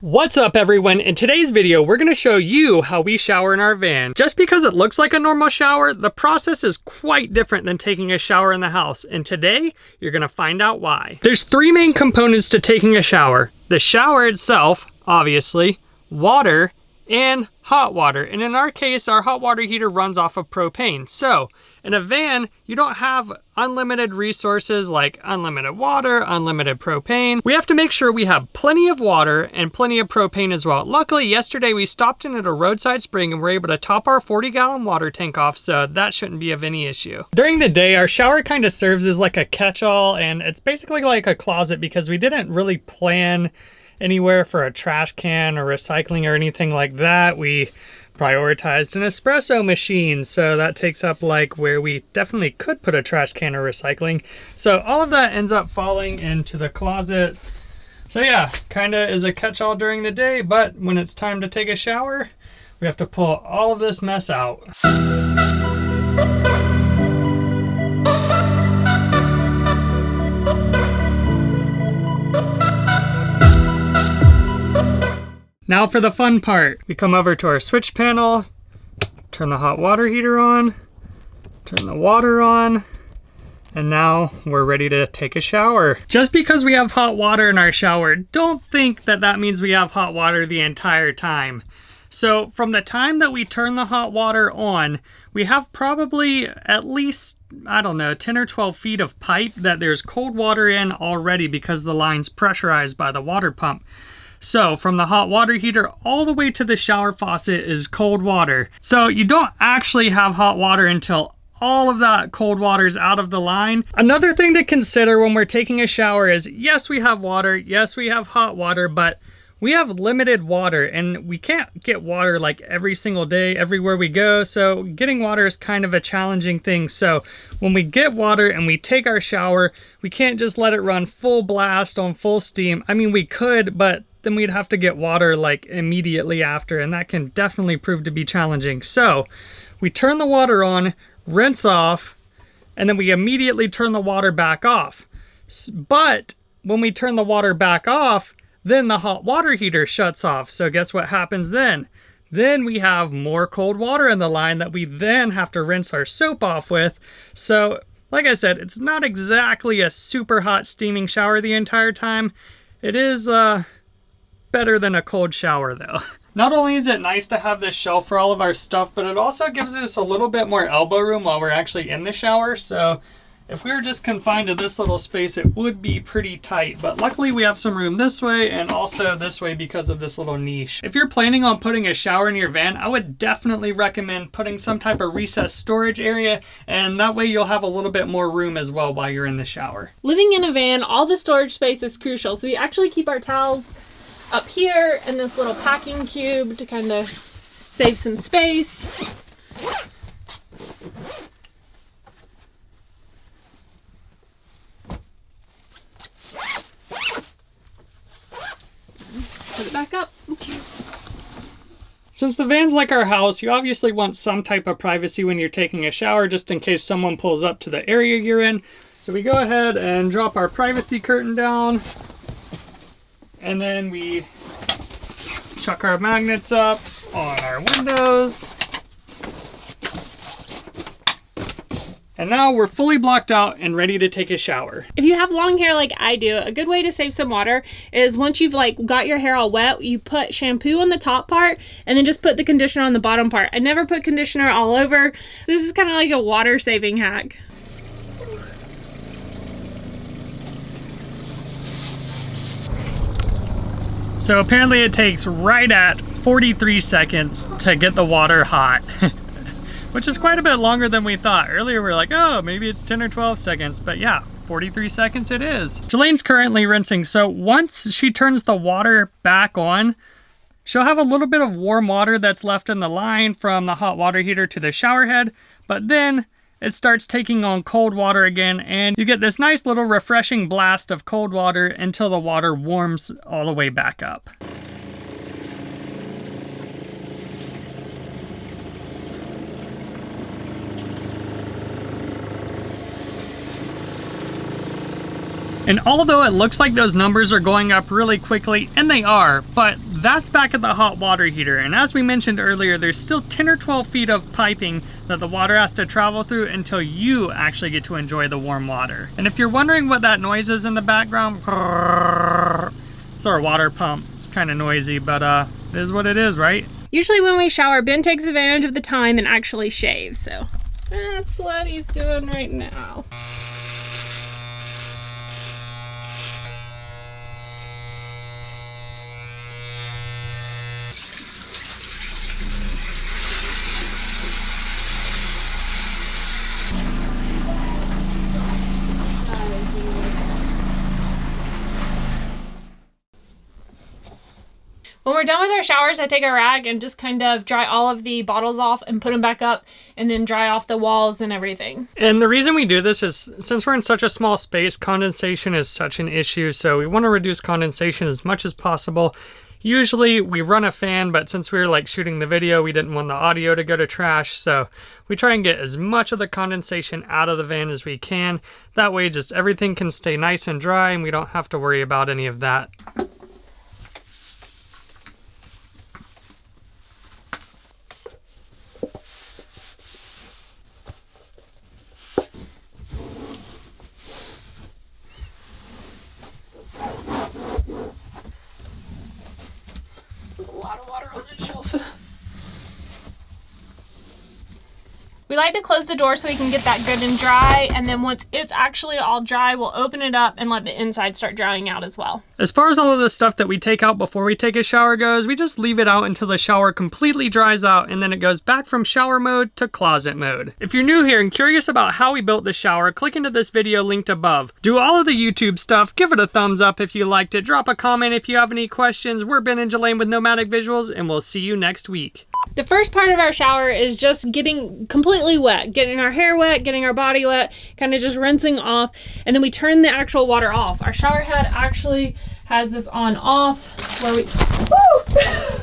What's up everyone? In today's video, we're going to show you how we shower in our van. Just because it looks like a normal shower, the process is quite different than taking a shower in the house. And today, you're going to find out why. There's three main components to taking a shower. The shower itself, obviously, water, and hot water. And in our case, our hot water heater runs off of propane. So, in a van, you don't have unlimited resources like unlimited water, unlimited propane. We have to make sure we have plenty of water and plenty of propane as well. Luckily, yesterday we stopped in at a roadside spring and were able to top our 40-gallon water tank off, so that shouldn't be of any issue. During the day, our shower kind of serves as like a catch-all, and it's basically like a closet because we didn't really plan anywhere for a trash can or recycling or anything like that. We prioritized an espresso machine, so that takes up like where we definitely could put a trash can or recycling. So all of that ends up falling into the closet. So yeah, kind of is a catch-all during the day, but when it's time to take a shower, we have to pull all of this mess out. Now for the fun part. We come over to our switch panel, turn the hot water heater on, turn the water on, and now we're ready to take a shower. Just because we have hot water in our shower, don't think that that means we have hot water the entire time. So from the time that we turn the hot water on, we have probably at least, I don't know, 10 or 12 feet of pipe that there's cold water in already because the line's pressurized by the water pump. So from the hot water heater all the way to the shower faucet is cold water. So you don't actually have hot water until all of that cold water is out of the line. Another thing to consider when we're taking a shower is, yes, we have water, yes, we have hot water, but we have limited water and we can't get water like every single day, everywhere we go. So getting water is kind of a challenging thing. So when we get water and we take our shower, we can't just let it run full blast on full steam. I mean, we could, but then we'd have to get water like immediately after, and that can definitely prove to be challenging. So we turn the water on, rinse off, and then we immediately turn the water back off. But when we turn the water back off, then the hot water heater shuts off. So guess what happens then? Then we have more cold water in the line that we then have to rinse our soap off with. So like I said, it's not exactly a super hot steaming shower the entire time. It is better than a cold shower though. Not only is it nice to have this shelf for all of our stuff, but it also gives us a little bit more elbow room while we're actually in the shower. So if we were just confined to this little space, it would be pretty tight, but luckily we have some room this way and also this way because of this little niche. If you're planning on putting a shower in your van, I would definitely recommend putting some type of recessed storage area, and that way you'll have a little bit more room as well while you're in the shower. Living in a van, all the storage space is crucial, so we actually keep our towels up here in this little packing cube to kind of save some space. Put it back up. Since the van's like our house, you obviously want some type of privacy when you're taking a shower, just in case someone pulls up to the area you're in. So we go ahead and drop our privacy curtain down, and then we chuck our magnets up on our windows. And now we're fully blocked out and ready to take a shower. If you have long hair like I do, a good way to save some water is once you've like got your hair all wet, you put shampoo on the top part and then just put the conditioner on the bottom part. I never put conditioner all over. This is kind of like a water saving hack. So apparently it takes right at 43 seconds to get the water hot. Which is quite a bit longer than we thought. Earlier we were like, oh, maybe it's 10 or 12 seconds, but yeah, 43 seconds it is. Jelaine's currently rinsing, so once she turns the water back on, she'll have a little bit of warm water that's left in the line from the hot water heater to the shower head, but then it starts taking on cold water again, and you get this nice little refreshing blast of cold water until the water warms all the way back up. And although it looks like those numbers are going up really quickly, and they are, but that's back at the hot water heater. And as we mentioned earlier, there's still 10 or 12 feet of piping that the water has to travel through until you actually get to enjoy the warm water. And if you're wondering what that noise is in the background, it's our water pump. It's kind of noisy, but it is what it is, right? Usually when we shower, Ben takes advantage of the time and actually shaves, so that's what he's doing right now. When we're done with our showers, I take a rag and just kind of dry all of the bottles off and put them back up and then dry off the walls and everything. And the reason we do this is since we're in such a small space, condensation is such an issue. So we want to reduce condensation as much as possible. Usually we run a fan, but since we were like shooting the video, we didn't want the audio to go to trash. So we try and get as much of the condensation out of the van as we can. That way just everything can stay nice and dry and we don't have to worry about any of that. We like to close the door so we can get that good and dry, and then once it's actually all dry, we'll open it up and let the inside start drying out as well. As far as all of the stuff that we take out before we take a shower goes, we just leave it out until the shower completely dries out, and then it goes back from shower mode to closet mode. If you're new here and curious about how we built the shower, click into this video linked above. Do all of the YouTube stuff, give it a thumbs up if you liked it, drop a comment if you have any questions. We're Ben and Jelaine with Nomadic Visuals, and we'll see you next week. The first part of our shower is just getting completely wet, getting our hair wet, getting our body wet, kind of just rinsing off, and then we turn the actual water off. Our shower head actually has this on off where we, woo!